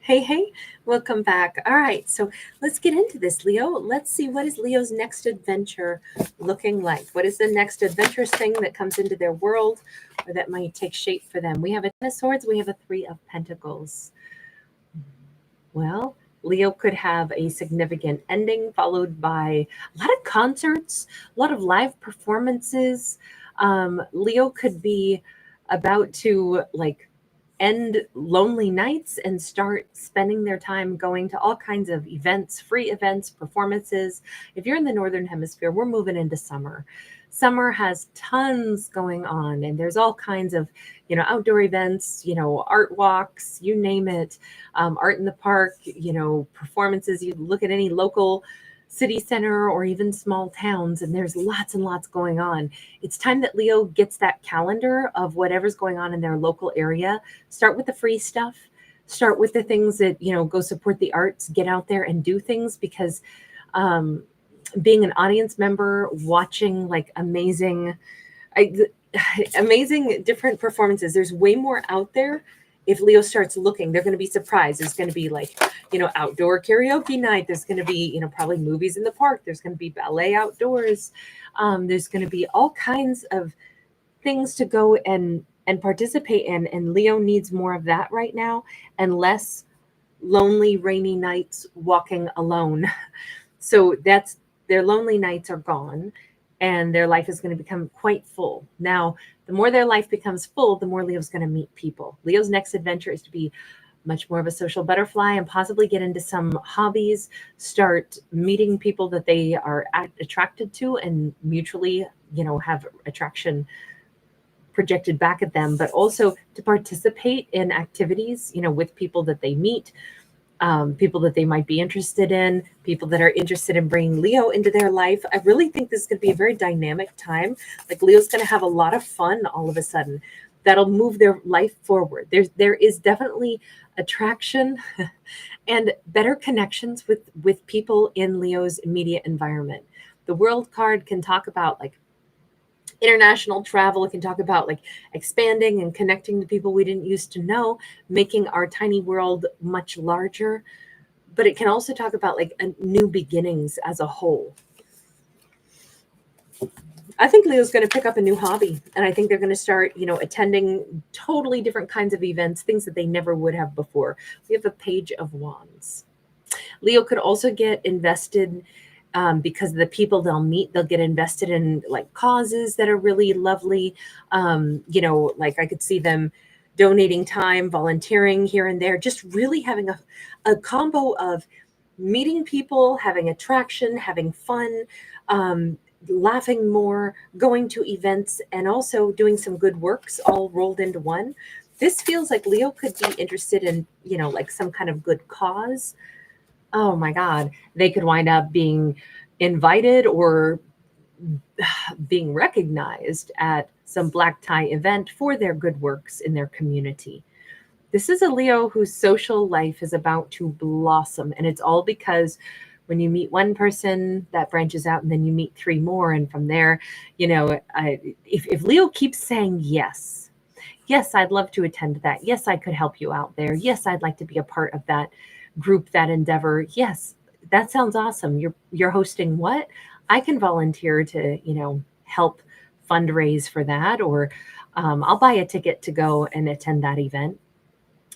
Hey, hey, welcome back. All right, so let's get into this, Leo. Let's see, what is Leo's next adventure looking like? What is the next adventurous thing that comes into their world or that might take shape for them? We have a Ten of Swords, we have a Three of Pentacles. Well, Leo could have a significant ending followed by a lot of concerts, a lot of live performances. Leo could be about to end lonely nights and start spending their time going to all kinds of events, free events, performances. If you're in the Northern Hemisphere, we're moving into summer. Summer has tons going on, and there's all kinds of, outdoor events, art walks, you name it, art in the park, performances. You look at any local city center or even small towns, and there's lots and lots going on. It's time that Leo gets that calendar of whatever's going on in their local area. Start with the free stuff. Start with the things that, go support the arts. Get out there and do things, because being an audience member, watching amazing different performances. There's way more out there. If Leo starts looking, they're going to be surprised. There's going to be outdoor karaoke night. There's going to be, probably movies in the park. There's going to be ballet outdoors. There's going to be all kinds of things to go and participate in. And Leo needs more of that right now, and less lonely, rainy nights walking alone. So their lonely nights are gone, and their life is going to become quite full. Now, the more their life becomes full, the more Leo's going to meet people. Leo's next adventure is to be much more of a social butterfly and possibly get into some hobbies, start meeting people that they are attracted to and mutually, have attraction projected back at them, but also to participate in activities, with people that they meet, people that they might be interested in, people that are interested in bringing Leo into their life. I really think this could be a very dynamic time. Like, Leo's going to have a lot of fun all of a sudden. That'll move their life forward. There is definitely attraction and better connections with people in Leo's immediate environment. The World card can talk about international travel. It can talk about expanding and connecting to people we didn't used to know, making our tiny world much larger. But it can also talk about a new beginnings as a whole. I think Leo's going to pick up a new hobby, and I think they're going to start, attending totally different kinds of events, things that they never would have before. We have a Page of Wands. Leo could also get invested because of the people they'll meet. They'll get invested in causes that are really lovely. I could see them donating time, volunteering here and there, just really having a combo of meeting people, having attraction, having fun, laughing more, going to events, and also doing some good works all rolled into one. This feels like Leo could be interested in, some kind of good cause. Oh my God, they could wind up being invited or being recognized at some black tie event for their good works in their community. This is a Leo whose social life is about to blossom, and it's all because when you meet one person, that branches out, and then you meet three more, and from there, if Leo keeps saying yes, I'd love to attend that. Yes, I could help you out there. Yes, I'd like to be a part of that group, that endeavor. Yes, that sounds awesome. You're hosting what? I can volunteer to, help fundraise for that, or I'll buy a ticket to go and attend that event.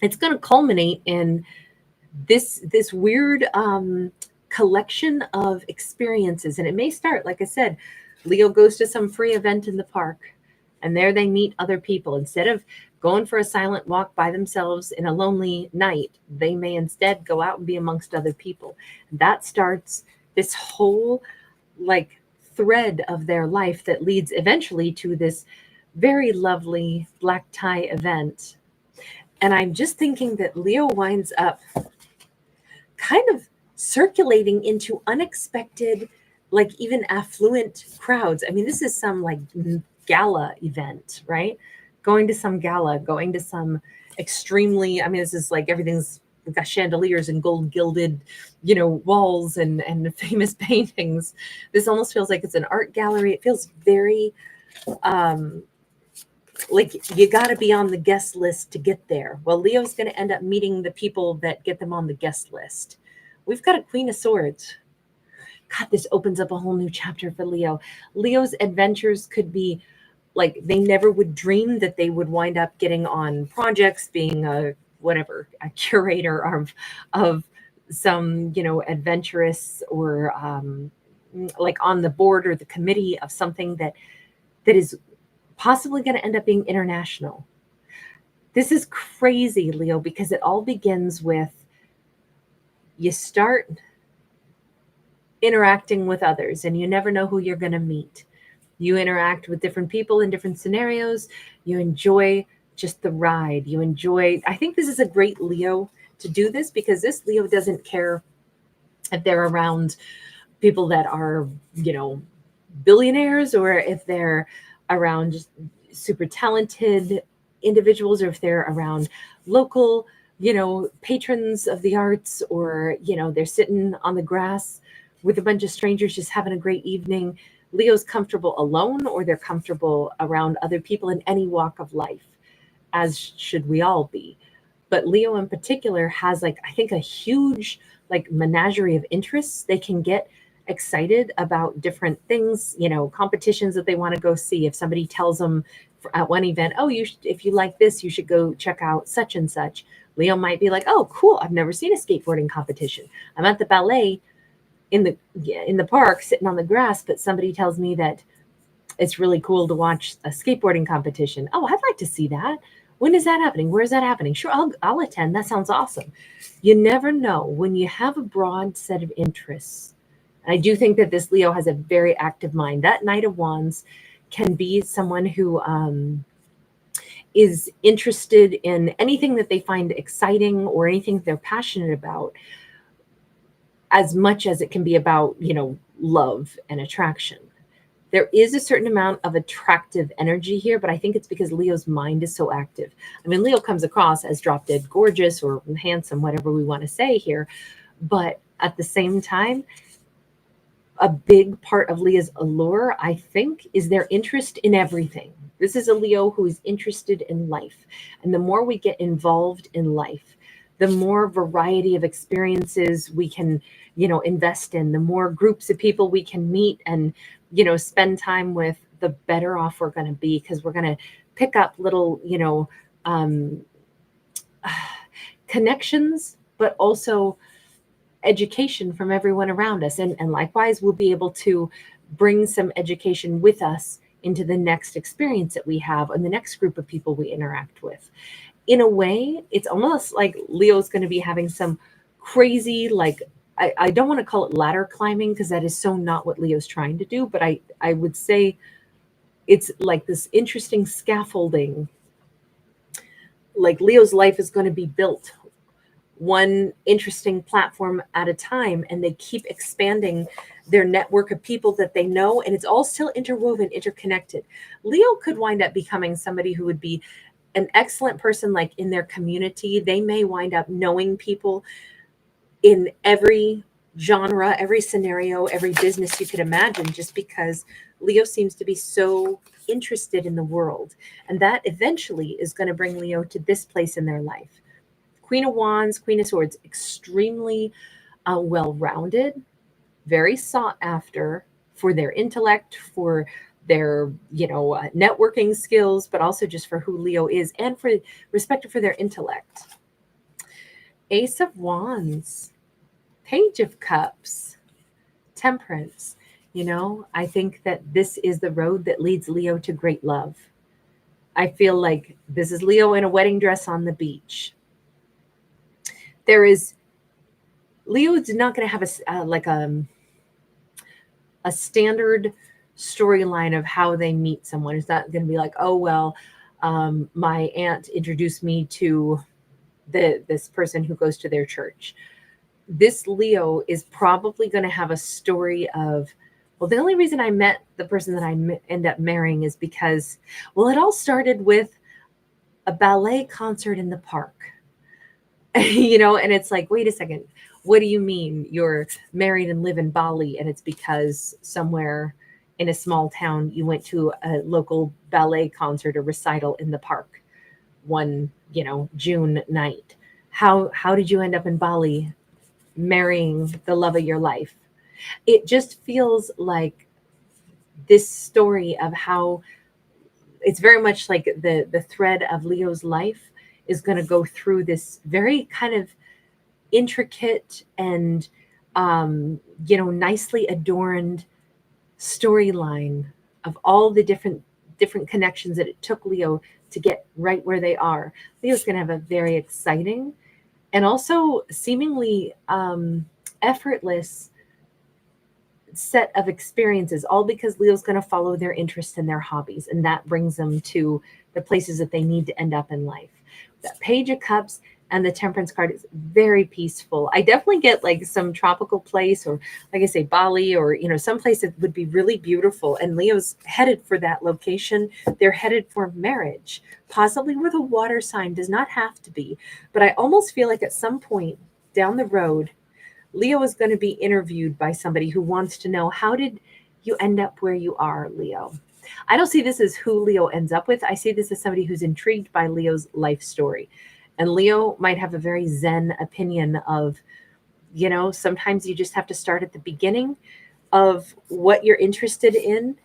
It's going to culminate in this weird collection of experiences. And it may start, like I said, Leo goes to some free event in the park, and there they meet other people. Instead of going for a silent walk by themselves in a lonely night, they may instead go out and be amongst other people. That starts this whole thread of their life that leads eventually to this very lovely black tie event. And I'm just thinking that Leo winds up kind of circulating into unexpected, even affluent crowds. I mean, this is some gala event, right? Going to some gala, going to some extremely, this is everything's got chandeliers and gold gilded, walls and famous paintings. This almost feels like it's an art gallery. It feels very like you got to be on the guest list to get there. Well, Leo's going to end up meeting the people that get them on the guest list. We've got a Queen of Swords. God, this opens up a whole new chapter for Leo. Leo's adventures could be like they never would dream that they would wind up getting on projects, being a whatever, a curator of some, you know, adventurous or like on the board or the committee of something that is possibly going to end up being international. This is crazy, Leo, because it all begins with you start interacting with others and you never know who you're going to meet. You interact with different people in different scenarios. You enjoy just the ride. You enjoy, I think this is a great Leo to do this, because this Leo doesn't care if they're around people that are, you know, billionaires, or if they're around just super talented individuals, or if they're around local, you know, patrons of the arts, or, you know, they're sitting on the grass with a bunch of strangers just having a great evening. Leo's comfortable alone, or they're comfortable around other people in any walk of life, as should we all be. But Leo in particular has, like, I think a huge like menagerie of interests. They can get excited about different things, you know, competitions that they want to go see. If somebody tells them at one event, oh, if you like this, you should go check out such and such. Leo might be like, oh, cool, I've never seen a skateboarding competition. I'm at the ballet in the park sitting on the grass, but somebody tells me that it's really cool to watch a skateboarding competition. Oh, I'd like to see that. When is that happening? Where is that happening? Sure, I'll attend. That sounds awesome. You never know when you have a broad set of interests. And I do think that this Leo has a very active mind. That Knight of Wands can be someone who is interested in anything that they find exciting or anything they're passionate about, as much as it can be about, you know, love and attraction. There is a certain amount of attractive energy here, but I think it's because Leo's mind is so active. I mean, Leo comes across as drop dead gorgeous or handsome, whatever we want to say here. But at the same time, a big part of Leo's allure, I think, is their interest in everything. This is a Leo who is interested in life. And the more we get involved in life, the more variety of experiences we can, you know, invest in, the more groups of people we can meet and, you know, spend time with, the better off we're going to be, because we're going to pick up little, you know, connections, but also education from everyone around us. And likewise, we'll be able to bring some education with us into the next experience that we have and the next group of people we interact with. In a way, it's almost like Leo's going to be having some crazy, like, I don't want to call it ladder climbing, because that is so not what Leo's trying to do, but I would say it's like this interesting scaffolding. Like Leo's life is going to be built one interesting platform at a time, and they keep expanding their network of people that they know, and it's all still interwoven, interconnected. Leo could wind up becoming somebody who would be an excellent person, like in their community. They may wind up knowing people in every genre, every scenario, every business you could imagine, just because Leo seems to be so interested in the world. And that eventually is going to bring Leo to this place in their life. Queen of Wands, Queen of Swords, extremely well-rounded, very sought after for their intellect, for their, you know, networking skills, but also just for who Leo is and for respect for their intellect. Ace of Wands, Page of Cups, Temperance. You know, I think that this is the road that leads Leo to great love. I feel like this is Leo in a wedding dress on the beach. Leo is not going to have a standard storyline of how they meet someone. It's not going to be like, oh, well, my aunt introduced me to this person who goes to their church. This Leo is probably going to have a story of, well, the only reason I met the person that I end up marrying is because, well, it all started with a ballet concert in the park. You know, and it's like, wait a second, what do you mean you're married and live in Bali and it's because somewhere in a small town, you went to a local ballet concert or recital in the park one, June night. How did you end up in Bali marrying the love of your life? It just feels like this story of how it's very much like the thread of Leo's life is going to go through this very kind of intricate and nicely adorned storyline of all the different connections that it took Leo to get right where they are. Leo's going to have a very exciting and also seemingly effortless set of experiences, all because Leo's going to follow their interests and their hobbies, and that brings them to the places that they need to end up in life. That Page of Cups and the Temperance card is very peaceful. I definitely get like some tropical place, or like I say, Bali, or some place that would be really beautiful, and Leo's headed for that location. They're headed for marriage, possibly with a water sign. Does not have to be, but I almost feel like at some point down the road, Leo is going to be interviewed by somebody who wants to know, how did you end up where you are, Leo? I don't see this as who Leo ends up with. I see this as somebody who's intrigued by Leo's life story. And Leo might have a very zen opinion of, sometimes you just have to start at the beginning of what you're interested in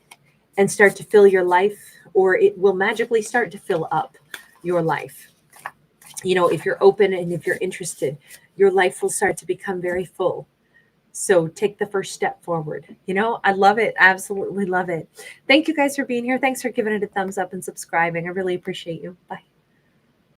and start to fill your life, or it will magically start to fill up your life. If you're open and if you're interested, your life will start to become very full. So take the first step forward. I love it. I absolutely love it. Thank you guys for being here. Thanks for giving it a thumbs up and subscribing. I really appreciate you. Bye.